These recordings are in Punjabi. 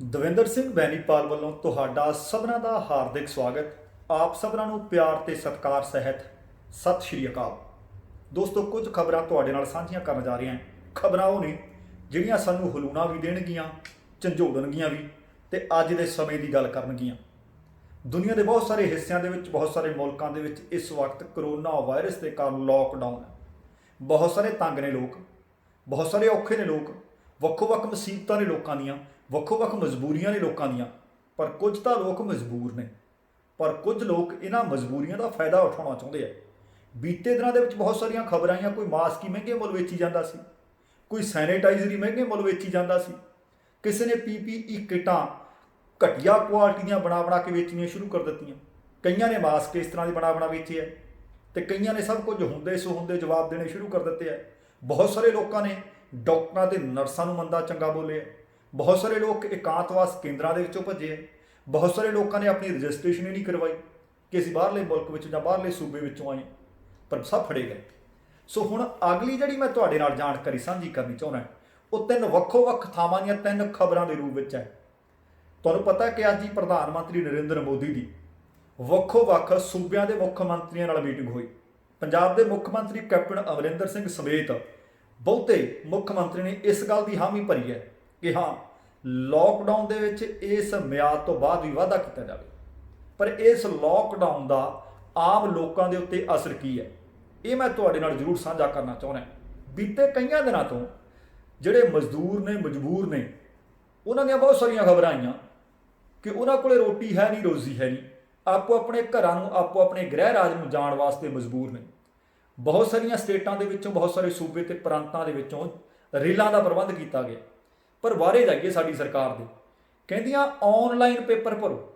ਦਵਿੰਦਰ ਸਿੰਘ ਬੈਨੀਪਾਲ ਵੱਲੋਂ ਤੁਹਾਡਾ ਸਭਨਾਂ ਦਾ ਹਾਰਦਿਕ ਸਵਾਗਤ। ਆਪ ਸਭਨਾਂ ਨੂੰ ਪਿਆਰ ਤੇ ਸਤਿਕਾਰ ਸਹਿਤ ਸਤਿ ਸ਼੍ਰੀ ਅਕਾਲ। ਦੋਸਤੋ, ਕੁਝ ਖਬਰਾਂ ਤੁਹਾਡੇ ਨਾਲ ਸਾਂਝੀਆਂ ਕਰਨ ਜਾ ਰਹੇ ਹਾਂ। ਖਬਰਾਂ ਉਹ ਨੇ ਜਿਹੜੀਆਂ ਸਾਨੂੰ ਹਲੂਣਾ ਵੀ ਦੇਣਗੀਆਂ, ਝੰਜੋੜਨਗੀਆਂ ਵੀ ਤੇ ਅੱਜ ਦੇ ਸਮੇਂ ਦੀ ਗੱਲ ਕਰਨਗੀਆਂ। ਦੁਨੀਆ ਦੇ ਬਹੁਤ ਸਾਰੇ ਹਿੱਸਿਆਂ ਦੇ ਵਿੱਚ, ਬਹੁਤ ਸਾਰੇ ਮੁਲਕਾਂ ਦੇ ਵਿੱਚ ਇਸ ਵਕਤ ਕਰੋਨਾ ਵਾਇਰਸ ਦੇ ਕਾਰਨ ਲੋਕਡਾਊਨ ਹੈ। ਬਹੁਤ ਸਾਰੇ ਤੰਗ ਨੇ ਲੋਕ, ਬਹੁਤ ਸਾਰੇ ਔਖੇ ਨੇ ਲੋਕ, ਵੱਖੋ-ਵੱਖ ਮੁਸੀਬਤਾਂ ਨੇ ਲੋਕਾਂ ਦੀਆਂ, ਵੱਖੋ-ਵੱਖ ਮਜਬੂਰੀਆਂ ਨੇ ਲੋਕਾਂ ਦੀਆਂ। ਪਰ ਕੁਝ ਤਾਂ ਲੋਕ ਮਜਬੂਰ ਨੇ, ਪਰ ਕੁਝ ਲੋਕ ਇਹਨਾਂ ਮਜਬੂਰੀਆਂ ਦਾ ਫਾਇਦਾ ਉਠਾਉਣਾ ਚਾਹੁੰਦੇ ਆ। ਬੀਤੇ ਦਿਨਾਂ ਦੇ ਵਿੱਚ ਬਹੁਤ ਸਾਰੀਆਂ ਖਬਰਾਂ ਆਈਆਂ, ਕੋਈ ਮਾਸਕ ਹੀ ਮਹਿੰਗੇ ਮੁੱਲ ਵੇਚੀ ਜਾਂਦਾ ਸੀ, ਕੋਈ ਸੈਨੀਟਾਈਜ਼ਰ ਹੀ ਮਹਿੰਗੇ ਮੁੱਲ ਵੇਚੀ ਜਾਂਦਾ ਸੀ, ਕਿਸੇ ਨੇ PPE ਕਿੱਟਾਂ ਘਟੀਆ ਕੁਆਲਿਟੀ ਦੀਆਂ ਬਣਾ ਕੇ ਵੇਚਣੀਆਂ ਸ਼ੁਰੂ ਕਰ ਦਿੱਤੀਆਂ। ਕਈਆਂ ਨੇ ਮਾਸਕ ਇਸ ਤਰ੍ਹਾਂ ਦੇ ਬਣਾ ਵੇਚੇ ਹੈ ਤੇ ਕਈਆਂ ਨੇ ਸਭ ਕੁਝ ਹੁੰਦੇ ਸੋ ਹੁੰਦੇ ਜਵਾਬ ਦੇਣੇ ਸ਼ੁਰੂ ਕਰ ਦਿੱਤੇ ਹੈ। ਬਹੁਤ ਸਾਰੇ ਲੋਕਾਂ ਨੇ ਡਾਕਟਰਾਂ ਤੇ ਨਰਸਾਂ ਨੂੰ ਮੰਦਾ ਚੰਗਾ ਬੋਲਿਆ। ਬਹੁਤ ਸਾਰੇ ਲੋਕ ਇਕਾਂਤਵਾਸ ਕੇਂਦਰਾਂ ਦੇ ਵਿੱਚੋਂ ਭੱਜੇ। ਬਹੁਤ ਸਾਰੇ ਲੋਕਾਂ ਨੇ ਆਪਣੀ ਰਜਿਸਟ੍ਰੇਸ਼ਨ ਹੀ ਨਹੀਂ ਕਰਵਾਈ ਕਿ ਅਸੀਂ ਬਾਹਰਲੇ ਮੁਲਕ ਵਿੱਚ ਜਾਂ ਬਾਹਰਲੇ ਸੂਬੇ ਵਿੱਚੋਂ ਆਏ, ਪਰ ਸਭ ਫੜੇ ਗਏ। ਸੋ ਹੁਣ ਅਗਲੀ ਜਿਹੜੀ ਮੈਂ ਤੁਹਾਡੇ ਨਾਲ ਜਾਣਕਾਰੀ ਸਾਂਝੀ ਕਰਨੀ ਚਾਹੁੰਦਾ, ਉਹ ਤਿੰਨ ਵੱਖੋ-ਵੱਖ ਥਾਵਾਂ ਦੀਆਂ ਤਿੰਨ ਖਬਰਾਂ ਦੇ ਰੂਪ ਵਿੱਚ ਹੈ। ਤੁਹਾਨੂੰ ਪਤਾ ਕਿ ਅੱਜ ਹੀ ਪ੍ਰਧਾਨ ਮੰਤਰੀ ਨਰਿੰਦਰ ਮੋਦੀ ਦੀ ਵੱਖੋ-ਵੱਖ ਸੂਬਿਆਂ ਦੇ ਮੁੱਖ ਮੰਤਰੀਆਂ ਨਾਲ ਮੀਟਿੰਗ ਹੋਈ। ਪੰਜਾਬ ਦੇ ਮੁੱਖ ਮੰਤਰੀ ਕੈਪਟਨ ਅਮਰਿੰਦਰ ਸਿੰਘ ਸਮੇਤ ਬਹੁਤੇ ਮੁੱਖ ਮੰਤਰੀ ਨੇ ਇਸ ਗੱਲ ਦੀ ਹਾਮੀ ਭਰੀ ਹੈ ਕਿ ਹਾਂ, ਲੋਕਡਾਊਨ ਦੇ ਵਿੱਚ ਇਸ ਮਿਆਦ ਤੋਂ ਬਾਅਦ ਵੀ ਵਾਧਾ ਕੀਤਾ ਜਾਵੇ। ਪਰ ਇਸ ਲੋਕਡਾਊਨ ਦਾ ਆਮ ਲੋਕਾਂ ਦੇ ਉੱਤੇ ਅਸਰ ਕੀ ਹੈ, ਇਹ ਮੈਂ ਤੁਹਾਡੇ ਨਾਲ ਜ਼ਰੂਰ ਸਾਂਝਾ ਕਰਨਾ ਚਾਹੁੰਦਾ। ਬੀਤੇ ਕਈਆਂ ਦਿਨਾਂ ਤੋਂ ਜਿਹੜੇ ਮਜ਼ਦੂਰ ਨੇ, ਮਜਬੂਰ ਨੇ, ਉਹਨਾਂ ਦੀਆਂ ਬਹੁਤ ਸਾਰੀਆਂ ਖਬਰਾਂ ਆਈਆਂ ਕਿ ਉਹਨਾਂ ਕੋਲੇ ਰੋਟੀ ਹੈ ਨਹੀਂ, ਰੋਜ਼ੀ ਹੈ ਨਹੀਂ, ਆਪੋ ਆਪਣੇ ਘਰਾਂ ਨੂੰ, ਆਪੋ ਆਪਣੇ ਗ੍ਰਹਿ ਰਾਜ ਨੂੰ ਜਾਣ ਵਾਸਤੇ ਮਜਬੂਰ ਨੇ। ਬਹੁਤ ਸਾਰੀਆਂ ਸਟੇਟਾਂ ਦੇ ਵਿੱਚੋਂ, ਬਹੁਤ ਸਾਰੇ ਸੂਬੇ ਤੇ ਪ੍ਰਾਂਤਾਂ ਦੇ ਵਿੱਚੋਂ ਰੇਲਾਂ ਦਾ ਪ੍ਰਬੰਧ ਕੀਤਾ ਗਿਆ। ਪਰ ਵਾਰੇ ਜਾਈਏ ਸਾਡੀ ਸਰਕਾਰ ਦੇ, ਕਹਿੰਦੀਆਂ ਆਨਲਾਈਨ ਪੇਪਰ ਭਰੋ।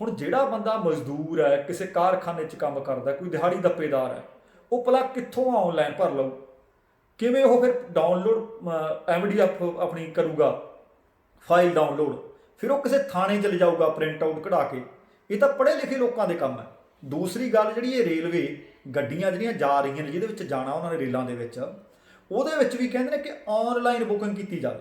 ਹੁਣ ਜਿਹੜਾ ਬੰਦਾ ਮਜ਼ਦੂਰ ਹੈ, ਕਿਸੇ ਕਾਰਖਾਨੇ 'ਚ ਕੰਮ ਕਰਦਾ, ਕੋਈ ਦਿਹਾੜੀ ਦੱਪੇਦਾਰ ਹੈ, ਉਹ ਭਲਾ ਕਿੱਥੋਂ ਆਨਲਾਈਨ ਭਰ ਲਊ? ਕਿਵੇਂ ਉਹ ਫਿਰ ਡਾਊਨਲੋਡ MDF ਆਪਣੀ ਕਰੂਗਾ, ਫਾਈਲ ਡਾਊਨਲੋਡ, ਫਿਰ ਉਹ ਕਿਸੇ ਥਾਣੇ 'ਚ ਲਿਜਾਊਗਾ ਪ੍ਰਿੰਟ ਆਊਟ ਕਢਾ ਕੇ? ਇਹ ਤਾਂ ਪੜ੍ਹੇ ਲਿਖੇ ਲੋਕਾਂ ਦੇ ਕੰਮ ਹੈ। ਦੂਸਰੀ ਗੱਲ, ਜਿਹੜੀ ਇਹ ਰੇਲਵੇ ਗੱਡੀਆਂ ਜਿਹੜੀਆਂ ਜਾ ਰਹੀਆਂ ਨੇ, ਜਿਹਦੇ ਵਿੱਚ ਜਾਣਾ ਉਹਨਾਂ ਨੇ ਰੇਲਾਂ ਦੇ ਵਿੱਚ, ਉਹਦੇ ਵਿੱਚ ਵੀ ਕਹਿੰਦੇ ਨੇ ਕਿ ਆਨਲਾਈਨ ਬੁਕਿੰਗ ਕੀਤੀ ਜਾਵੇ।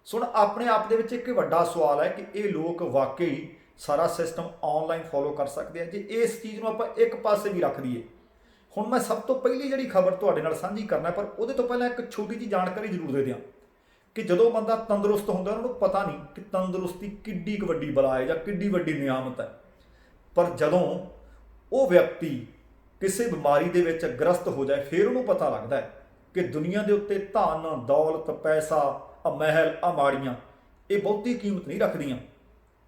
ਸੁਣ, ਆਪਣੇ ਆਪ ਦੇ ਵਿੱਚ ਇੱਕ ਵੱਡਾ ਸਵਾਲ ਹੈ ਕਿ ਇਹ ਲੋਕ ਵਾਕਈ ਸਾਰਾ ਸਿਸਟਮ ਆਨਲਾਈਨ ਫੋਲੋ ਕਰ ਸਕਦੇ ਆ? ਜੇ ਇਸ ਚੀਜ਼ ਨੂੰ ਆਪਾਂ ਇੱਕ ਪਾਸੇ ਵੀ ਰੱਖ ਦਈਏ, ਹੁਣ ਮੈਂ ਸਭ ਤੋਂ ਪਹਿਲੀ ਜਿਹੜੀ ਖਬਰ ਤੁਹਾਡੇ ਨਾਲ ਸਾਂਝੀ ਕਰਨਾ, ਪਰ ਉਹਦੇ ਤੋਂ ਪਹਿਲਾਂ ਇੱਕ ਛੋਟੀ ਜਿਹੀ ਜਾਣਕਾਰੀ ਜ਼ਰੂਰ ਦੇ ਦਿਆਂ ਕਿ ਜਦੋਂ ਬੰਦਾ ਤੰਦਰੁਸਤ ਹੁੰਦਾ, ਉਹਨੂੰ ਪਤਾ ਨਹੀਂ ਕਿ ਤੰਦਰੁਸਤੀ ਕਿੱਡੀ ਕੁ ਵੱਡੀ ਬਲਾ ਹੈ ਜਾਂ ਕਿੱਡੀ ਵੱਡੀ ਨਿਆਮਤ ਹੈ। ਪਰ ਜਦੋਂ ਉਹ ਵਿਅਕਤੀ ਕਿਸੇ ਬਿਮਾਰੀ ਦੇ ਵਿੱਚ ਗ੍ਰਸਤ ਹੋ ਜਾਏ, ਫਿਰ ਉਹਨੂੰ ਪਤਾ ਲੱਗਦਾ ਹੈ ਕਿ ਦੁਨੀਆ ਦੇ ਉੱਤੇ ਧਨ, ਦੌਲਤ, ਪੈਸਾ, ਮਹਿਲ, ਮਾੜੀਆਂ, ਇਹ ਬਹੁਤੀ ਕੀਮਤ ਨਹੀਂ ਰੱਖਦੀਆਂ।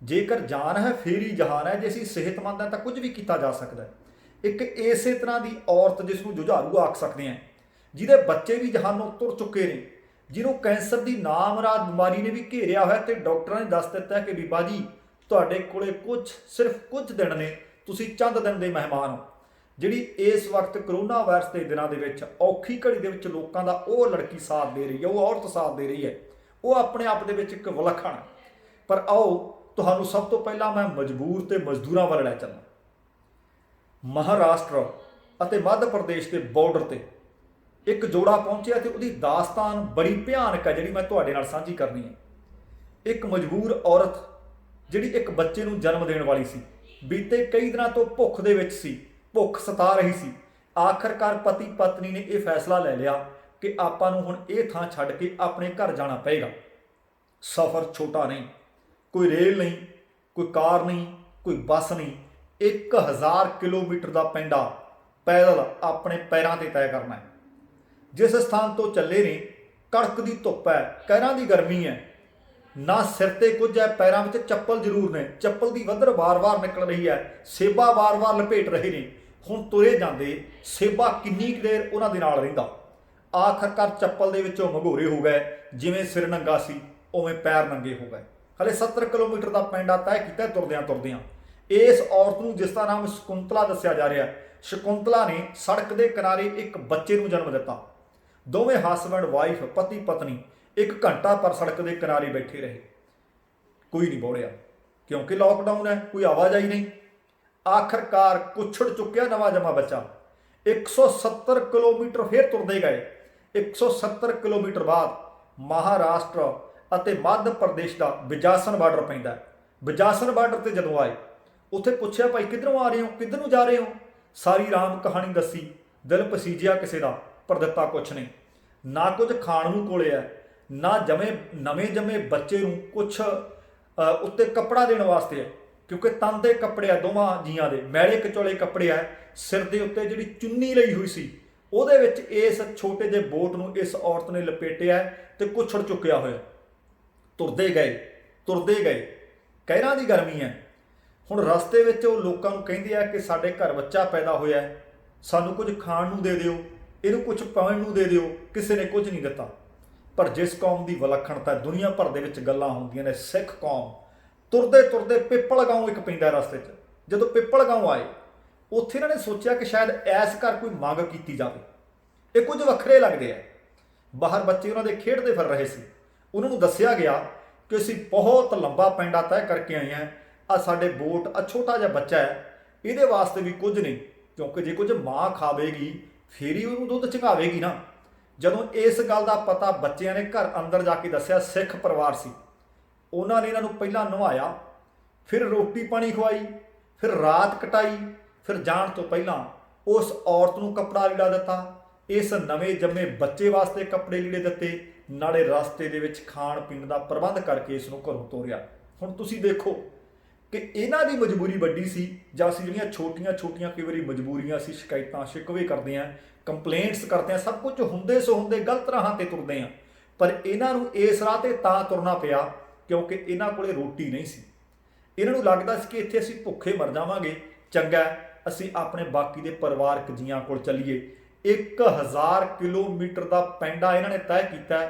ਜੇਕਰ ਜਾਨ ਹੈ ਫੇਰ ਹੀ ਜਹਾਨ ਹੈ। ਜੇ ਅਸੀਂ ਸਿਹਤਮੰਦ ਹਾਂ ਤਾਂ ਕੁਝ ਵੀ ਕੀਤਾ ਜਾ ਸਕਦਾ ਹੈ। ਇੱਕ ਇਸੇ ਤਰ੍ਹਾਂ ਦੀ ਔਰਤ, ਜਿਸ ਨੂੰ ਜੁਝਾਰੂ ਆਖ ਸਕਦੇ ਹਾਂ, ਜਿਹਦੇ ਬੱਚੇ ਵੀ ਜਹਾਨੋਂ ਤੁਰ ਚੁੱਕੇ ਨੇ, ਜਿਹਨੂੰ ਕੈਂਸਰ ਦੀ ਨਾਮੁਰਾਦ ਬਿਮਾਰੀ ਨੇ ਵੀ ਘੇਰਿਆ ਹੋਇਆ, ਤੇ ਡਾਕਟਰਾਂ ਨੇ ਦੱਸ ਦਿੱਤਾ ਕਿ ਬੀਬਾ ਜੀ, ਤੁਹਾਡੇ ਕੋਲੇ ਸਿਰਫ ਕੁਝ ਦਿਨ ਨੇ, ਤੁਸੀਂ ਚੰਦ ਦਿਨ ਦੇ ਮਹਿਮਾਨ ਹੋ। ਜਿਹੜੀ ਇਸ ਵਕਤ ਕਰੋਨਾ ਵਾਇਰਸ ਦੇ ਦਿਨਾਂ ਦੇ ਵਿੱਚ, ਔਖੀ ਘੜੀ ਦੇ ਵਿੱਚ ਲੋਕਾਂ ਦਾ ਉਹ ਲੜਕੀ ਸਾਥ ਦੇ ਰਹੀ ਹੈ, ਉਹ ਔਰਤ ਸਾਥ ਦੇ ਰਹੀ ਹੈ, ਉਹ ਆਪਣੇ ਆਪ ਦੇ ਵਿੱਚ ਇੱਕ ਵਿਲੱਖਣ। ਪਰ ਆਓ ਤੁਹਾਨੂੰ ਸਭ ਤੋਂ ਪਹਿਲਾਂ ਮੈਂ ਮਜਬੂਰ ਤੇ ਮਜ਼ਦੂਰਾਂ ਵੱਲ ਲੈ ਚੱਲਾਂ। ਮਹਾਰਾਸ਼ਟਰ ਅਤੇ ਮੱਧ ਪ੍ਰਦੇਸ਼ ਦੇ ਬਾਰਡਰ ਤੇ ਇੱਕ ਜੋੜਾ ਪਹੁੰਚਿਆ ਤੇ ਉਹਦੀ ਦਾਸਤਾਨ ਬੜੀ ਭਿਆਨਕ ਹੈ, ਜਿਹੜੀ ਮੈਂ ਤੁਹਾਡੇ ਨਾਲ ਸਾਂਝੀ ਕਰਨੀ ਹੈ। ਇੱਕ ਮਜਬੂਰ ਔਰਤ ਜਿਹੜੀ ਇੱਕ ਬੱਚੇ ਨੂੰ ਜਨਮ ਦੇਣ ਵਾਲੀ ਸੀ, ਬੀਤੇ ਕਈ ਦਿਨਾਂ ਤੋਂ ਭੁੱਖ ਦੇ ਵਿੱਚ ਸੀ, ਭੁੱਖ ਸਤਾ ਰਹੀ ਸੀ। ਆਖਰਕਾਰ ਪਤੀ ਪਤਨੀ ਨੇ ਇਹ ਫੈਸਲਾ ਲੈ ਲਿਆ ਕਿ ਆਪਾਂ ਨੂੰ ਹੁਣ ਇਹ ਥਾਂ ਛੱਡ ਕੇ ਆਪਣੇ ਘਰ ਜਾਣਾ ਪਏਗਾ। ਸਫ਼ਰ ਛੋਟਾ ਨਹੀਂ, ਕੋਈ ਰੇਲ ਨਹੀਂ, ਕੋਈ ਕਾਰ ਨਹੀਂ, ਕੋਈ ਬੱਸ ਨਹੀਂ, 1000 ਕਿਲੋਮੀਟਰ ਦਾ ਪੈਂਡਾ ਪੈਦਲ ਆਪਣੇ ਪੈਰਾਂ ਤੇ ਤੈਅ ਕਰਨਾ ਹੈ। ਜਿਸ ਸਥਾਨ ਤੋਂ ਚੱਲੇ ਨੇ, ਕੜਕਦੀ ਧੁੱਪ ਹੈ, ਕਹਿਰਾਂ ਦੀ ਗਰਮੀ ਹੈ, ਨਾ ਸਿਰ ਤੇ ਕੁਝ ਹੈ, ਪੈਰਾਂ ਵਿੱਚ ਚੱਪਲ ਜ਼ਰੂਰ ਨੇ, ਚੱਪਲ ਦੀ ਵੱਧਰ ਵਾਰ-ਵਾਰ ਨਿਕਲ ਰਹੀ ਹੈ, ਸੇਬਾ ਵਾਰ-ਵਾਰ ਲਪੇਟ ਰਹੇ ਨੇ। ਹੁਣ ਤੁਰੇ ਜਾਂਦੇ ਸੇਬਾ ਕਿੰਨੀ ਕੁ ਦੇਰ ਉਹਨਾਂ ਦੇ ਨਾਲ ਰਹਿੰਦਾ? ਆਖਰਕਾਰ ਚੱਪਲ ਦੇ ਵਿੱਚੋਂ ਮਘੋਰੇ ਹੋ ਗਏ, ਜਿਵੇਂ ਸਿਰ ਨੰਗਾ ਸੀ ਉਵੇਂ ਪੈਰ ਨੰਗੇ ਹੋ ਗਏ। ਹਲੇ 70 ਕਿਲੋਮੀਟਰ ਦਾ ਪੈਂਡਾ ਤੈਅ ਕੀਤਾ ਤੁਰਦਿਆਂ। ਇਸ ਔਰਤ ਨੂੰ, ਜਿਸ ਦਾ ਨਾਮ ਸ਼ਕੁੰਤਲਾ ਦੱਸਿਆ ਜਾ ਰਿਹਾ, ਸ਼ਕੁੰਤਲਾ ਨੇ ਸੜਕ ਦੇ ਕਿਨਾਰੇ ਇੱਕ ਬੱਚੇ ਨੂੰ ਜਨਮ ਦਿੱਤਾ। ਦੋਵੇਂ ਹਸਬੈਂਡ ਵਾਈਫ, ਪਤੀ ਪਤਨੀ, 1 ਘੰਟਾ ਪਰ ਸੜਕ ਦੇ ਕਿਨਾਰੇ ਬੈਠੇ ਰਹੇ। ਕੋਈ ਨਹੀਂ ਬੋੜਿਆ, ਕਿਉਂਕਿ ਲੋਕਡਾਊਨ ਹੈ, ਕੋਈ ਆਵਾਜਾਈ ਨਹੀਂ। ਆਖਰਕਾਰ ਕੁਛੜ ਚੁੱਕਿਆ ਨਵਾਂ ਜੰਮਾ ਬੱਚਾ। 170 ਕਿਲੋਮੀਟਰ ਫਿਰ ਤੁਰਦੇ ਗਏ। 170 ਕਿਲੋਮੀਟਰ ਬਾਅਦ ਮਹਾਰਾਸ਼ਟਰ ਅਤੇ ਮੱਧ ਪ੍ਰਦੇਸ਼ ਦਾ ਬਿਜਾਸਨ ਬਾਰਡਰ ਪੈਂਦਾ। ਬਿਜਾਸਨ ਬਾਰਡਰ ਤੇ ਜਦੋਂ ਆਏ, ਉੱਥੇ ਪੁੱਛਿਆ ਭਾਈ ਕਿੱਧਰੋਂ ਆ ਰਹੇ ਹੋ, ਕਿੱਧਰ ਨੂੰ ਜਾ ਰਹੇ ਹੋ। ਸਾਰੀ ਰਾਮ ਕਹਾਣੀ ਦੱਸੀ। ਦਿਲ ਪਸੀਜਿਆ ਕਿਸੇ ਦਾ, ਪਰ ਦਿੱਤਾ ਕੁਛ ਨਹੀਂ। ਨਾ ਕੁਝ ਖਾਣ ਨੂੰ ਕੋਲੇ ਹੈ, ਨਾ ਨਵੇਂ ਜੰਮੇ ਬੱਚੇ ਨੂੰ ਕੁਛ ਉੱਤੇ ਕੱਪੜਾ ਦੇਣ ਵਾਸਤੇ ਹੈ, ਕਿਉਂਕਿ ਤਨ ਦੇ ਕੱਪੜੇ ਆ ਦੋਵਾਂ ਜੀਆਂ ਦੇ, ਮੈਲੇ ਕਚੋਲੇ ਕੱਪੜੇ ਆ। ਸਿਰ ਦੇ ਉੱਤੇ ਜਿਹੜੀ ਚੁੰਨੀ ਲਈ ਹੋਈ ਸੀ, ਉਹਦੇ ਵਿੱਚ ਇਸ ਛੋਟੇ ਜਿਹੇ ਬੋਟ ਨੂੰ ਇਸ ਔਰਤ ਨੇ ਲਪੇਟਿਆ ਤੇ ਕੁੱਛੜ ਚੁੱਕਿਆ ਹੋਇਆ। ਤੁਰਦੇ ਗਏ। ਕਹਿਰਾਂ ਦੀ ਗਰਮੀ ਹੈ। ਹੁਣ ਰਸਤੇ ਵਿੱਚ ਉਹ ਲੋਕਾਂ ਨੂੰ ਕਹਿੰਦੇ ਆ ਕਿ ਸਾਡੇ ਘਰ ਬੱਚਾ ਪੈਦਾ ਹੋਇਆ, ਸਾਨੂੰ ਕੁਝ ਖਾਣ ਨੂੰ ਦੇ ਦਿਓ, ਇਹਨੂੰ ਕੁਝ ਪਾਉਣ ਨੂੰ ਦੇ ਦਿਓ। ਕਿਸੇ ਨੇ ਕੁਝ ਨਹੀਂ ਦਿੱਤਾ। ਪਰ ਜਿਸ ਕੌਮ ਦੀ ਵਿਲੱਖਣਤਾ ਦੁਨੀਆ ਭਰ ਦੇ ਵਿੱਚ ਗੱਲਾਂ ਹੁੰਦੀਆਂ ਨੇ, ਸਿੱਖ ਕੌਮ। ਤੁਰਦੇ ਪਿੱਪਲ ਗਾਉਂ ਇੱਕ ਪੈਂਦਾ ਰਸਤੇ 'ਚ। ਜਦੋਂ ਪਿੱਪਲ ਗਾਉਂ ਆਏ, ਉੱਥੇ ਇਹਨਾਂ ਨੇ ਸੋਚਿਆ ਕਿ ਸ਼ਾਇਦ ਐਸ ਘਰ ਕੋਈ ਮੰਗ ਕੀਤੀ ਜਾਵੇ। ਇਹ ਕੁਝ ਵੱਖਰੇ ਲੱਗਦੇ ਆ। ਬਾਹਰ ਬੱਚੇ ਉਹਨਾਂ ਦੇ ਖੇਡਦੇ ਫਿਰ ਰਹੇ ਸੀ। ਉਹਨਾਂ ਨੂੰ ਦੱਸਿਆ ਗਿਆ ਕਿ ਅਸੀਂ ਬਹੁਤ ਲੰਬਾ ਪੈਂਡਾ ਤੈਅ ਕਰਕੇ ਆਏ ਹਾਂ, ਆ ਸਾਡੇ ਬੋਟ, ਆ ਛੋਟਾ ਜਿਹਾ ਬੱਚਾ ਹੈ, ਇਹਦੇ ਵਾਸਤੇ ਵੀ ਕੁਝ ਨਹੀਂ, ਕਿਉਂਕਿ ਜੇ ਕੁਝ ਮਾਂ ਖਾਵੇਗੀ ਫੇਰ ਹੀ ਉਹਨੂੰ ਦੁੱਧ ਚੁੰਘਾਵੇਗੀ ਨਾ। ਜਦੋਂ ਇਸ ਗੱਲ ਦਾ ਪਤਾ ਬੱਚਿਆਂ ਨੇ ਘਰ ਅੰਦਰ ਜਾ ਕੇ ਦੱਸਿਆ, ਸਿੱਖ ਪਰਿਵਾਰ ਸੀ, ਉਹਨਾਂ ਨੇ ਇਹਨਾਂ ਨੂੰ ਪਹਿਲਾਂ ਨਵਾਇਆ, ਫਿਰ ਰੋਟੀ ਪਾਣੀ ਖਵਾਈ, ਫਿਰ ਰਾਤ ਕਟਾਈ, ਫਿਰ ਜਾਣ ਤੋਂ ਪਹਿਲਾਂ ਉਸ ਔਰਤ ਨੂੰ ਕੱਪੜਾ ਲੀੜਾ ਦਿੱਤਾ, ਇਸ ਨਵੇਂ ਜੰਮੇ ਬੱਚੇ ਵਾਸਤੇ ਕੱਪੜੇ ਲੀੜੇ ਦਿੱਤੇ, ਨਾਲੇ ਰਸਤੇ ਦੇ ਵਿੱਚ ਖਾਣ ਪੀਣ ਦਾ ਪ੍ਰਬੰਧ ਕਰਕੇ ਇਸ ਨੂੰ ਘਰੋਂ ਤੋਰਿਆ। ਹੁਣ ਤੁਸੀਂ ਦੇਖੋ ਕਿ ਇਹਨਾਂ ਦੀ ਮਜਬੂਰੀ ਵੱਡੀ ਸੀ ਜਾਂ ਅਸੀਂ ਜਿਹੜੀਆਂ ਛੋਟੀਆਂ ਕਈ ਵਾਰੀ ਮਜਬੂਰੀਆਂ ਅਸੀਂ ਸ਼ਿਕਾਇਤਾਂ ਸ਼ਿਕਵੇ ਕਰਦੇ ਹਾਂ, ਕੰਪਲੇਂਟਸ ਕਰਦੇ ਹਾਂ, ਸਭ ਕੁਝ ਹੁੰਦੇ ਸੋ ਹੁੰਦੇ ਗਲਤ ਰਾਹਾਂ ਤੇ ਤੁਰਦੇ ਹਾਂ। ਪਰ ਇਹਨਾਂ ਨੂੰ ਇਸ ਰਾਹ ਤੇ ਤਾਂ ਤੁਰਨਾ ਪਿਆ ਕਿਉਂਕਿ ਇਹਨਾਂ ਕੋਲੇ ਰੋਟੀ ਨਹੀਂ ਸੀ। ਇਹਨਾਂ ਨੂੰ ਲੱਗਦਾ ਸੀ ਕਿ ਇੱਥੇ ਅਸੀਂ ਭੁੱਖੇ ਮਰ ਜਾਵਾਂਗੇ, ਚੰਗਾ ਅਸੀਂ ਆਪਣੇ ਬਾਕੀ ਦੇ ਪਰਿਵਾਰਕ ਜੀਆਂ ਕੋਲ ਚੱਲੀਏ। 1000 ਕਿਲੋਮੀਟਰ ਦਾ ਪੈਂਡਾ ਇਹਨਾਂ ਨੇ ਤੈਅ ਕੀਤਾ।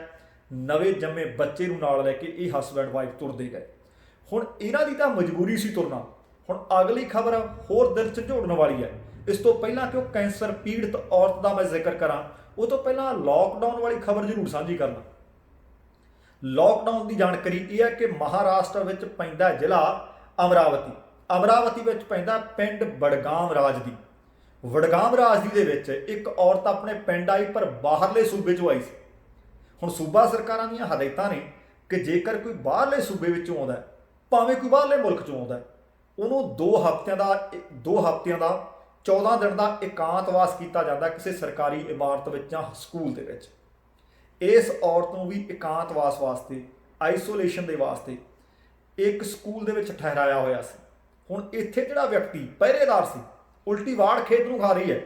ਨਵੇਂ ਜੰਮੇ ਬੱਚੇ ਨੂੰ ਨਾਲ ਲੈ ਕੇ ਇਹ ਹਸਬੈਂਡ ਵਾਈਫ ਤੁਰਦੇ ਗਏ। ਹੁਣ ਇਹਨਾਂ ਦੀ ਤਾਂ ਮਜਬੂਰੀ ਸੀ ਤੁਰਨਾ। ਹੁਣ ਅਗਲੀ ਖਬਰ ਹੋਰ ਦਿਲ ਝੰਜੋੜਨ ਵਾਲੀ ਹੈ। ਇਸ ਤੋਂ ਪਹਿਲਾਂ ਕਿ ਉਹ ਕੈਂਸਰ ਪੀੜਤ ਔਰਤ ਦਾ ਮੈਂ ਜ਼ਿਕਰ ਕਰਾਂ, ਉਹ ਤੋਂ ਪਹਿਲਾਂ ਲੋਕਡਾਊਨ ਵਾਲੀ ਖਬਰ ਜ਼ਰੂਰ ਸਾਂਝੀ ਕਰਨਾ। ਲੋਕਡਾਊਨ ਦੀ ਜਾਣਕਾਰੀ ਇਹ ਹੈ ਕਿ ਮਹਾਰਾਸ਼ਟਰ ਵਿੱਚ ਪੈਂਦਾ ਜ਼ਿਲ੍ਹਾ ਅਮਰਾਵਤੀ ਵਿੱਚ ਪੈਂਦਾ ਪਿੰਡ ਵਡਗਾਮ ਰਾਜਦੀ। ਵਡਗਾਮ ਰਾਜਦੀ ਦੇ ਵਿੱਚ ਇੱਕ ਔਰਤ ਆਪਣੇ ਪਿੰਡ ਆਈ, ਪਰ ਬਾਹਰਲੇ ਸੂਬੇ 'ਚੋਂ ਆਈ ਸੀ। ਹੁਣ ਸੂਬਾ ਸਰਕਾਰਾਂ ਦੀਆਂ ਹਦਾਇਤਾਂ ਨੇ ਕਿ ਜੇਕਰ ਕੋਈ ਬਾਹਰਲੇ ਸੂਬੇ ਵਿੱਚੋਂ ਆਉਂਦਾ, ਭਾਵੇਂ ਕੋਈ ਬਾਹਰਲੇ ਮੁਲਕ 'ਚੋਂ ਆਉਂਦਾ, ਉਹਨੂੰ 2 ਹਫ਼ਤਿਆਂ ਦਾ 14 ਦਿਨ ਦਾ ਇਕਾਂਤਵਾਸ ਕੀਤਾ ਜਾਂਦਾ ਕਿਸੇ ਸਰਕਾਰੀ ਇਮਾਰਤ ਵਿੱਚ ਜਾਂ ਸਕੂਲ ਦੇ ਵਿੱਚ। ਇਸ ਔਰਤ ਨੂੰ ਵੀ ਇਕਾਂਤਵਾਸ ਵਾਸਤੇ, ਆਈਸੋਲੇਸ਼ਨ ਦੇ ਵਾਸਤੇ ਇੱਕ ਸਕੂਲ ਦੇ ਵਿੱਚ ਠਹਿਰਾਇਆ ਹੋਇਆ ਸੀ। ਹੁਣ ਇੱਥੇ ਜਿਹੜਾ ਵਿਅਕਤੀ ਪਹਿਰੇਦਾਰ ਸੀ, ਉਲਟੀ ਵਾੜ ਖੇਤ ਨੂੰ ਖਾ ਰਹੀ ਹੈ।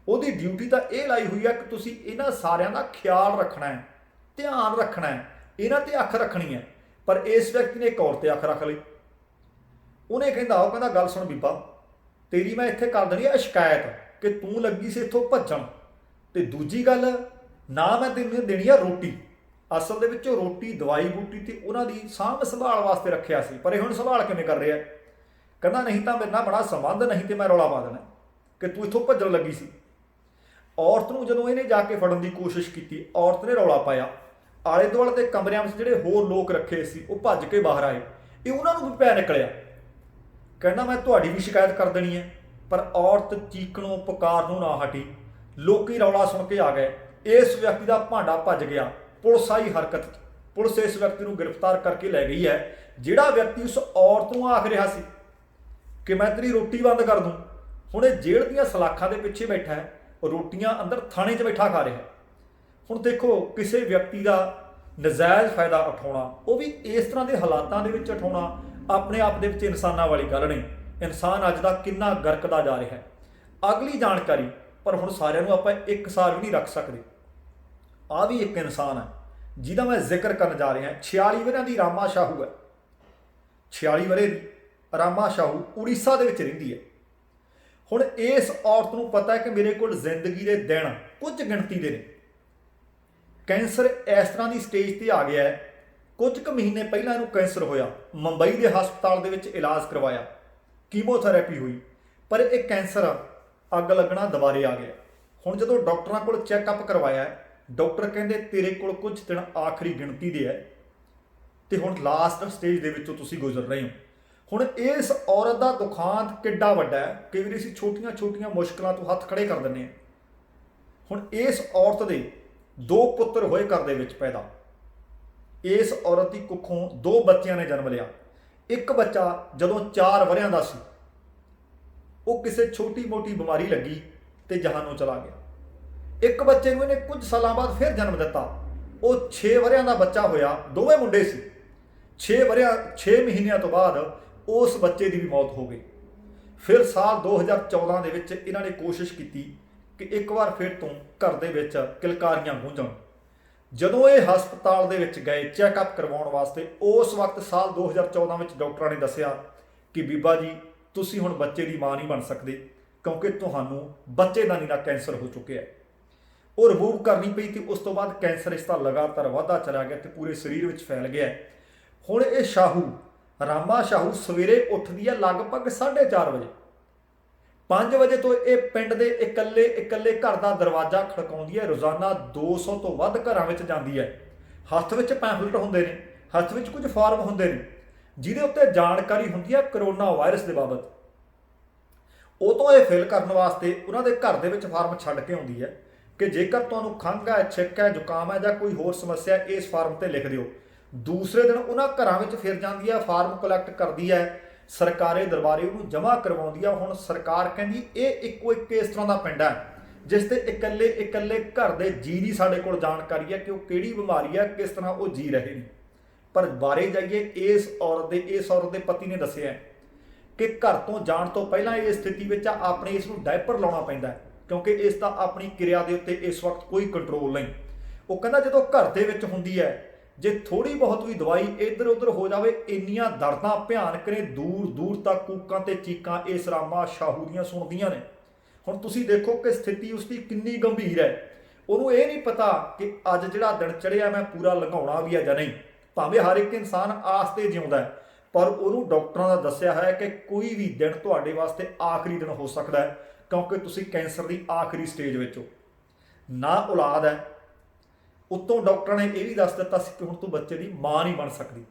ਉਹਦੀ ਡਿਊਟੀ ਤਾਂ ਇਹ ਲਾਈ ਹੋਈ ਹੈ ਕਿ ਤੁਸੀਂ ਇਹਨਾਂ ਸਾਰਿਆਂ ਦਾ ਖਿਆਲ ਰੱਖਣਾ ਹੈ, ਧਿਆਨ ਰੱਖਣਾ ਹੈ, ਇਹਨਾਂ ਤੇ ਅੱਖ ਰੱਖਣੀ ਹੈ। ਪਰ ਇਸ ਵਿਅਕਤੀ ਨੇ ਇੱਕ ਔਰਤ ਤੇ ਅੱਖ ਰੱਖ ਲਈ। ਉਹ ਕਹਿੰਦਾ ਗੱਲ ਸੁਣ ਬੀਬਾ, ਤੇਰੀ ਮੈਂ ਇੱਥੇ ਕਰ ਦੇਣੀ ਹੈ ਸ਼ਿਕਾਇਤ ਕਿ ਤੂੰ ਲੱਗੀ ਸੀ ਇੱਥੋਂ ਭੱਜਣ, ਤੇ ਦੂਜੀ ਗੱਲ, ਨਾ ਮੈਂ ਤੈਨੂੰ ਦੇਣੀ ਆ ਰੋਟੀ। ਅਸਲ ਦੇ ਵਿੱਚ ਉਹ ਰੋਟੀ, ਦਵਾਈ ਬੂਟੀ ਤੇ ਉਹਨਾਂ ਦੀ ਸਾਂਭ ਸੰਭਾਲ ਵਾਸਤੇ ਰੱਖਿਆ ਸੀ, ਪਰ ਇਹ ਹੁਣ ਸੰਭਾਲ ਕਿਵੇਂ ਕਰ ਰਿਹਾ? ਕਹਿੰਦਾ ਨਹੀਂ ਤਾਂ ਮੇਰੇ ਨਾਲ ਬੜਾ ਸੰਬੰਧ, ਨਹੀਂ ਤੇ ਮੈਂ ਰੌਲਾ ਪਾ ਦੇਣਾ ਕਿ ਤੂੰ ਇੱਥੋਂ ਭੱਜਣ ਲੱਗੀ ਸੀ। ਔਰਤ ਨੂੰ ਜਦੋਂ ਇਹਨੇ ਜਾ ਕੇ ਫੜਨ ਦੀ ਕੋਸ਼ਿਸ਼ ਕੀਤੀ, ਔਰਤ ਨੇ ਰੌਲਾ ਪਾਇਆ। ਆਲੇ ਦੁਆਲੇ ਦੇ ਕਮਰਿਆਂ ਵਿੱਚ ਜਿਹੜੇ ਹੋਰ ਲੋਕ ਰੱਖੇ ਸੀ ਉਹ ਭੱਜ ਕੇ ਬਾਹਰ ਆਏ। ਇਹ ਉਹਨਾਂ ਨੂੰ ਵੀ ਪੈ ਨਿਕਲਿਆ। ਕਹਿੰਦਾ ਮੈਂ ਤੁਹਾਡੀ ਵੀ ਸ਼ਿਕਾਇਤ ਕਰ ਦੇਣੀ ਹੈ। ਪਰ ਔਰਤ ਚੀਕਣੋਂ ਪੁਕਾਰਨੋਂ ਨਾ ਹਟੀ। ਲੋਕੀ ਰੌਲਾ ਸੁਣ ਕੇ ਆ ਗਏ। ਇਸ ਵਿਅਕਤੀ ਦਾ ਭਾਂਡਾ ਭੱਜ ਗਿਆ। ਪੁਲਿਸ ਆਈ ਹਰਕਤ। ਪੁਲਿਸ ਇਸ ਵਿਅਕਤੀ ਨੂੰ ਗ੍ਰਿਫਤਾਰ ਕਰਕੇ ਲੈ ਗਈ ਹੈ, ਜਿਹੜਾ ਵਿਅਕਤੀ ਉਸ ਔਰਤ ਨੂੰ ਆਖ ਰਿਹਾ ਸੀ ਕਿ ਮੈਂ ਤੇਰੀ ਰੋਟੀ ਬੰਦ ਕਰ ਦੂੰ। ਹੁਣ ਇਹ ਜੇਲ੍ਹ ਦੀਆਂ ਸਲਾਖਾਂ ਦੇ ਪਿੱਛੇ ਬੈਠਾ ਹੈ, ਰੋਟੀਆਂ ਅੰਦਰ ਥਾਣੇ 'ਚ ਬੈਠਾ ਖਾ ਰਿਹਾ। ਹੁਣ ਦੇਖੋ, ਕਿਸੇ ਵਿਅਕਤੀ ਦਾ ਨਜਾਇਜ਼ ਫਾਇਦਾ ਉਠਾਉਣਾ, ਉਹ ਵੀ ਇਸ ਤਰ੍ਹਾਂ ਦੇ ਹਾਲਾਤਾਂ ਦੇ ਵਿੱਚ ਉਠਾਉਣਾ, ਆਪਣੇ ਆਪ ਦੇ ਵਿੱਚ ਇਨਸਾਨਾਂ ਵਾਲੀ ਗੱਲ ਨਹੀਂ। ਇਨਸਾਨ ਅੱਜ ਦਾ ਕਿੰਨਾ ਗਰਕਦਾ ਜਾ ਰਿਹਾ ਹੈ। ਅਗਲੀ ਜਾਣਕਾਰੀ, ਪਰ ਹੁਣ ਸਾਰਿਆਂ ਨੂੰ ਆਪਾਂ ਇੱਕ ਸਾਰ ਵੀ ਨਹੀਂ ਰੱਖ ਸਕਦੇ। ਆ ਵੀ ਇੱਕ ਇਨਸਾਨ ਹੈ ਜਿਹਦਾ ਮੈਂ ਜ਼ਿਕਰ ਕਰਨ ਜਾ ਰਿਹਾ। 46 ਵਰ੍ਹਿਆਂ ਦੀ ਰਾਮਾ ਸ਼ਾਹੂ ਹੈ। 46 ਵਰ੍ਹੇ ਦੀ ਰਾਮਾ ਸ਼ਾਹੂ ਉੜੀਸਾ ਦੇ ਵਿੱਚ ਰਹਿੰਦੀ ਹੈ। ਹੁਣ ਇਸ ਔਰਤ ਨੂੰ ਪਤਾ ਹੈ ਕਿ ਮੇਰੇ ਕੋਲ ਜ਼ਿੰਦਗੀ ਦੇ ਦਿਨ ਕੁਝ ਗਿਣਤੀ ਦੇ ਨੇ। ਕੈਂਸਰ ਇਸ ਤਰ੍ਹਾਂ ਦੀ ਸਟੇਜ ਤੇ ਆ ਗਿਆ ਹੈ। ਕੁਝ ਕੁ ਮਹੀਨੇ ਪਹਿਲਾਂ ਇਹਨੂੰ ਕੈਂਸਰ ਹੋਇਆ। ਮੁੰਬਈ ਦੇ ਹਸਪਤਾਲ ਦੇ ਵਿੱਚ ਇਲਾਜ ਕਰਵਾਇਆ, ਕੀਮੋਥੈਰੇਪੀ ਹੋਈ, ਪਰ ਇਹ ਕੈਂਸਰ ਅੱਗ ਲੱਗਣਾ ਦੁਬਾਰੇ ਆ ਗਿਆ। ਹੁਣ ਜਦੋਂ ਡਾਕਟਰਾਂ ਕੋਲ ਚੈੱਕਅਪ ਕਰਵਾਇਆ, ਡਾਕਟਰ ਕਹਿੰਦੇ ਤੇਰੇ ਕੋਲ ਕੁਝ ਦਿਨ ਆਖਰੀ ਗਿਣਤੀ ਦੇ ਹੈ ਤੇ ਹੁਣ ਲਾਸਟ ਸਟੇਜ ਦੇ ਵਿੱਚੋਂ ਤੁਸੀਂ ਗੁਜ਼ਰ ਰਹੇ ਹੋ। ਹੁਣ ਇਸ ਔਰਤ ਦਾ ਦੁਖਾਂਤ ਕਿੱਡਾ ਵੱਡਾ ਹੈ। ਕਈ ਵਾਰੀ ਅਸੀਂ ਛੋਟੀਆਂ ਮੁਸ਼ਕਲਾਂ ਤੋਂ ਹੱਥ ਖੜੇ ਕਰ ਦਿੰਦੇ ਹਾਂ। ਹੁਣ ਇਸ ਔਰਤ ਦੇ 2 ਪੁੱਤਰ ਹੋਏ ਘਰ ਦੇ ਵਿੱਚ ਪੈਦਾ। ਇਸ ਔਰਤ ਦੀ ਕੁੱਖੋਂ 2 ਬੱਚਿਆਂ ਨੇ ਜਨਮ ਲਿਆ। ਇੱਕ ਬੱਚਾ ਜਦੋਂ 4 ਵਰ੍ਹਿਆਂ ਦਾ ਸੀ, ਉਹ ਕਿਸੇ ਛੋਟੀ ਮੋਟੀ ਬਿਮਾਰੀ ਲੱਗੀ ਤੇ ਜਹਾਨੋਂ ਚਲਾ ਗਿਆ। ਇੱਕ ਬੱਚੇ ਨੂੰ ਇਹਨੇ ਕੁਝ ਸਾਲਾਂ ਬਾਅਦ ਫਿਰ ਜਨਮ ਦਿੱਤਾ। ਉਹ 6 ਵਰ੍ਹਿਆਂ ਦਾ ਬੱਚਾ ਹੋਇਆ, ਦੋਵੇਂ ਮੁੰਡੇ ਸੀ। 6 ਮਹੀਨਿਆਂ ਤੋਂ ਬਾਅਦ ਉਸ ਬੱਚੇ ਦੀ ਵੀ ਮੌਤ ਹੋ ਗਈ। ਫਿਰ ਸਾਲ 2014 ਦੇ ਵਿੱਚ ਇਹਨਾਂ ਨੇ ਕੋਸ਼ਿਸ਼ ਕੀਤੀ ਕਿ ਇੱਕ ਵਾਰ ਫਿਰ ਤੋਂ ਘਰ ਦੇ ਵਿੱਚ ਕਿਲਕਾਰੀਆਂ ਗੂੰਜਣ। ਜਦੋਂ ਇਹ ਹਸਪਤਾਲ ਦੇ ਵਿੱਚ ਗਏ ਚੈੱਕਅਪ ਕਰਵਾਉਣ ਵਾਸਤੇ, ਉਸ ਵਕਤ ਸਾਲ 2014 ਵਿੱਚ ਡਾਕਟਰਾਂ ਨੇ ਦੱਸਿਆ ਕਿ ਬੀਬਾ ਜੀ ਤੁਸੀਂ ਹੁਣ ਬੱਚੇ ਦੀ ਮਾਂ ਨਹੀਂ ਬਣ ਸਕਦੇ, ਕਿਉਂਕਿ ਤੁਹਾਨੂੰ ਬੱਚੇਦਾਨੀ ਦਾ ਕੈਂਸਰ ਹੋ ਚੁੱਕਿਆ ਹੈ। ਉਹ ਰਿਮੂਵ ਕਰਨੀ ਪਈ ਤੇ ਉਸ ਤੋਂ ਬਾਅਦ ਕੈਂਸਰ ਇਸ ਦਾ ਲਗਾਤਾਰ ਵਧਦਾ ਚਲਾ ਗਿਆ ਤੇ ਪੂਰੇ ਸਰੀਰ ਵਿੱਚ ਫੈਲ ਗਿਆ। ਹੁਣ ਇਹ ਸ਼ਾਹੂ, ਰਾਮਾ ਸ਼ਾਹੂ ਸਵੇਰੇ ਉੱਠਦੀ ਹੈ ਲਗਭਗ 4:30 ਵਜੇ। 5 ਵਜੇ ਤੋਂ ਇਹ ਪਿੰਡ ਦੇ ਇਕੱਲੇ ਘਰ ਦਾ ਦਰਵਾਜ਼ਾ ਖੜਕਾਉਂਦੀ ਹੈ। ਰੋਜ਼ਾਨਾ 200 ਤੋਂ ਵੱਧ ਘਰਾਂ ਵਿੱਚ ਜਾਂਦੀ ਹੈ। ਹੱਥ ਵਿੱਚ ਪੈਂਫਲੇਟ ਹੁੰਦੇ ਨੇ, ਹੱਥ ਵਿੱਚ ਕੁਝ ਫਾਰਮ ਹੁੰਦੇ ਨੇ ਜਿਹਦੇ ਉੱਤੇ ਜਾਣਕਾਰੀ ਹੁੰਦੀ ਹੈ ਕਰੋਨਾ ਵਾਇਰਸ ਦੇ ਬਾਬਤ। ਉਹ ਤੋਂ ਇਹ ਫਿਲ ਕਰਨ ਵਾਸਤੇ ਉਹਨਾਂ ਦੇ ਘਰ ਦੇ ਵਿੱਚ ਫਾਰਮ ਛੱਡ ਕੇ ਆਉਂਦੀ ਹੈ ਕਿ ਜੇਕਰ ਤੁਹਾਨੂੰ ਖੰਘ ਹੈ, ਛਿੱਕ ਹੈ, ਜ਼ੁਕਾਮ ਹੈ ਜਾਂ ਕੋਈ ਹੋਰ ਸਮੱਸਿਆ ਇਸ ਫਾਰਮ ਤੇ ਲਿਖ ਦਿਓ। ਦੂਸਰੇ ਦਿਨ ਉਹਨਾਂ ਘਰਾਂ ਵਿੱਚ ਫਿਰ ਜਾਂਦੀ ਹੈ, ਫਾਰਮ ਕਲੈਕਟ ਕਰਦੀ ਹੈ, ਸਰਕਾਰੀ ਦਰਬਾਰੇ ਉਹਨੂੰ ਜਮ੍ਹਾਂ ਕਰਵਾਉਂਦੀ ਆ। ਹੁਣ ਸਰਕਾਰ ਕਹਿੰਦੀ ਇਹ ਇੱਕੋ ਇੱਕ ਇਸ ਤਰ੍ਹਾਂ ਦਾ ਪਿੰਡ ਹੈ ਜਿਸ ਤੇ ਇਕੱਲੇ ਘਰ ਦੇ ਜੀ ਦੀ ਸਾਡੇ ਕੋਲ ਜਾਣਕਾਰੀ ਹੈ ਕਿ ਉਹ ਕਿਹੜੀ ਬਿਮਾਰੀ ਹੈ, ਕਿਸ ਤਰ੍ਹਾਂ ਉਹ ਜੀ ਰਹੇ ਨੇ। ਪਰ ਬਾਰੇ ਜਾਈਏ, ਇਸ ਔਰਤ ਦੇ ਪਤੀ ਨੇ ਦੱਸਿਆ ਕਿ ਘਰ ਤੋਂ ਜਾਣ ਤੋਂ ਪਹਿਲਾਂ ਇਹ ਸਥਿਤੀ ਵਿੱਚ ਆਪਣੇ ਇਸ ਨੂੰ ਡਾਇਪਰ ਲਾਉਣਾ ਪੈਂਦਾ ਹੈ, ਕਿਉਂਕਿ ਇਸ ਦਾ ਆਪਣੀ ਕਿਰਿਆ ਦੇ ਉੱਤੇ ਇਸ ਵਕਤ ਕੋਈ ਕੰਟਰੋਲ ਨਹੀਂ। ਉਹ ਕਹਿੰਦਾ ਜਦੋਂ ਘਰ ਦੇ ਵਿੱਚ ਹੁੰਦੀ ਹੈ, ਜੇ ਥੋੜੀ ਬਹੁਤ ਵੀ ਦਵਾਈ ਇੱਧਰ ਉੱਧਰ ਹੋ ਜਾਵੇ, ਇੰਨੀਆਂ ਦਰਦਾਂ ਭਿਆਨਕ ਨੇ, ਦੂਰ ਦੂਰ ਤੱਕ ਕੂਕਾਂ ਤੇ ਚੀਕਾਂ ਇਸ ਰਾਮਾ ਸ਼ਾਹੂ ਦੀਆਂ ਸੁਣਦੀਆਂ ਨੇ। ਹੁਣ ਤੁਸੀਂ ਦੇਖੋ ਕਿ ਸਥਿਤੀ ਉਸਦੀ ਕਿੰਨੀ ਗੰਭੀਰ ਹੈ। ਉਹਨੂੰ ਇਹ ਨਹੀਂ ਪਤਾ ਕਿ ਅੱਜ ਜਿਹੜਾ ਦਿਨ ਚੜ੍ਹਿਆ ਮੈਂ ਪੂਰਾ ਲੰਘਾਉਣਾ ਵੀ ਹੈ ਜਾਂ ਨਹੀਂ। ਭਾਵੇਂ ਹਰ ਇੱਕ ਇਨਸਾਨ ਆਸ ਤੇ ਜਿਉਂਦਾ ਹੈ, ਪਰ ਉਹਨੂੰ ਡਾਕਟਰਾਂ ਦਾ ਦੱਸਿਆ ਹੈ ਕਿ ਕੋਈ ਵੀ ਦਿਨ ਤੁਹਾਡੇ ਵਾਸਤੇ ਆਖਰੀ ਦਿਨ ਹੋ ਸਕਦਾ ਹੈ, ਕਿਉਂਕਿ ਤੁਸੀਂ ਕੈਂਸਰ ਦੀ ਆਖਰੀ ਸਟੇਜ ਵਿੱਚ ਹੋ। ਨਾ ਔਲਾਦ ਹੈ, ਉੱਤੋਂ ਡਾਕਟਰਾਂ ਨੇ ਇਹ ਵੀ ਦੱਸ ਦਿੱਤਾ ਸੀ ਕਿ ਹੁਣ ਤੂੰ ਬੱਚੇ ਦੀ ਮਾਂ ਨਹੀਂ ਬਣ ਸਕਦੀ।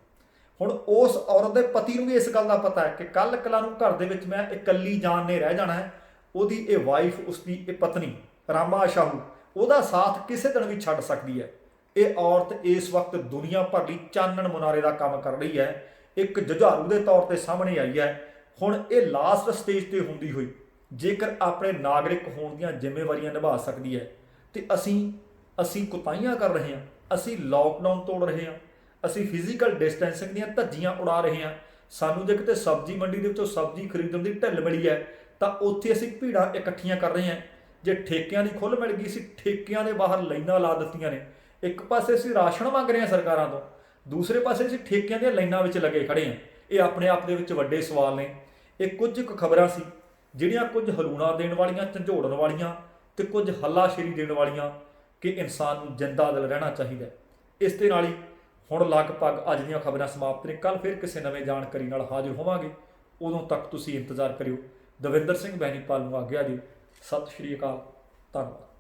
ਹੁਣ ਉਸ ਔਰਤ ਦੇ ਪਤੀ ਨੂੰ ਵੀ ਇਸ ਗੱਲ ਦਾ ਪਤਾ ਹੈ ਕਿ ਕੱਲ ਕਲਾ ਨੂੰ ਘਰ ਦੇ ਵਿੱਚ ਮੈਂ ਇਕੱਲੀ ਜਾਨ ਨੇ ਰਹਿ ਜਾਣਾ ਹੈ। ਉਹਦੀ ਇਹ ਵਾਈਫ, ਉਸਦੀ ਇਹ ਪਤਨੀ ਰਾਮਾ ਸ਼ਾਹੂ ਉਹਦਾ ਸਾਥ ਕਿਸੇ ਦਿਨ ਵੀ ਛੱਡ ਸਕਦੀ ਹੈ। ਇਹ ਔਰਤ ਇਸ ਵਕਤ ਦੁਨੀਆ ਭਰ ਲਈ ਚਾਨਣ ਮੁਨਾਰੇ ਦਾ ਕੰਮ ਕਰ ਰਹੀ ਹੈ, ਇੱਕ ਜੁਝਾਰੂ ਦੇ ਤੌਰ ਤੇ ਸਾਹਮਣੇ ਆਈ ਹੈ। ਹੁਣ ਇਹ ਲਾਸਟ ਸਟੇਜ ਤੇ ਹੁੰਦੀ ਹੋਈ ਜੇਕਰ ਆਪਣੇ ਨਾਗਰਿਕ ਹੋਣ ਦੀਆਂ ਜ਼ਿੰਮੇਵਾਰੀਆਂ ਨਿਭਾ ਸਕਦੀ ਹੈ ਤੇ ਅਸੀਂ ਕੁਤਾਹੀਆਂ ਕਰ ਰਹੇ ਹਾਂ, ਅਸੀਂ ਲਾਕਡਾਊਨ ਤੋੜ ਰਹੇ ਹਾਂ, ਅਸੀਂ ਫਿਜ਼ੀਕਲ ਡਿਸਟੈਂਸਿੰਗ ਦੀਆਂ ਧੱਜੀਆਂ ਉਡਾ ਰਹੇ ਹਾਂ। ਸਾਨੂੰ ਜੇ ਕਿਤੇ ਸਬਜ਼ੀ ਮੰਡੀ ਦੇ ਵਿੱਚੋਂ ਸਬਜ਼ੀ ਖਰੀਦਣ ਦੀ ਢਿੱਲ ਮਿਲੀ ਹੈ ਤਾਂ ਉੱਥੇ ਅਸੀਂ ਭੀੜਾਂ ਇਕੱਠੀਆਂ ਕਰ ਰਹੇ ਹਾਂ। ਜੇ ਠੇਕਿਆਂ ਦੀ ਖੁੱਲ੍ਹ ਮਿਲ ਗਈ, ਅਸੀਂ ਠੇਕਿਆਂ ਦੇ ਬਾਹਰ ਲਾਈਨਾਂ ਲਾ ਦਿੱਤੀਆਂ ਨੇ। ਇੱਕ ਪਾਸੇ ਅਸੀਂ ਰਾਸ਼ਨ ਮੰਗ ਰਹੇ ਹਾਂ ਸਰਕਾਰਾਂ ਤੋਂ, ਦੂਸਰੇ ਪਾਸੇ ਅਸੀਂ ਠੇਕਿਆਂ ਦੀਆਂ ਲਾਈਨਾਂ ਵਿੱਚ ਲੱਗੇ ਖੜੇ ਹਾਂ। ਇਹ ਆਪਣੇ ਆਪ ਦੇ ਵਿੱਚ ਵੱਡੇ ਸਵਾਲ ਨੇ। ਇਹ ਕੁਝ ਕੁ ਖਬਰਾਂ ਸੀ ਜਿਹੜੀਆਂ ਕੁਝ ਹਲੂਣਾ ਦੇਣ ਵਾਲੀਆਂ, ਝੰਜੋੜਨ ਵਾਲੀਆਂ ਤੇ ਕੁਝ ਹੱਲਾਸ਼ੇਰੀ ਦੇਣ ਵਾਲੀਆਂ ਕਿ ਇਨਸਾਨ ਨੂੰ ਜਿੰਦਾ ਦਿਲ ਰਹਿਣਾ ਚਾਹੀਦਾ। ਇਸ ਦੇ ਨਾਲ ਹੀ ਹੁਣ ਲਗਭਗ ਅੱਜ ਦੀਆਂ ਖਬਰਾਂ ਸਮਾਪਤ ਨੇ। ਕੱਲ੍ਹ ਫਿਰ ਕਿਸੇ ਨਵੇਂ ਜਾਣਕਾਰੀ ਨਾਲ ਹਾਜ਼ਰ ਹੋਵਾਂਗੇ। ਉਦੋਂ ਤੱਕ ਤੁਸੀਂ ਇੰਤਜ਼ਾਰ ਕਰਿਓ। ਦਵਿੰਦਰ ਸਿੰਘ ਬੈਨੀਪਾਲ ਨੂੰ ਆਗਿਆ ਦਿਓ। ਸਤਿ ਸ਼੍ਰੀ ਅਕਾਲ, ਧੰਨਵਾਦ।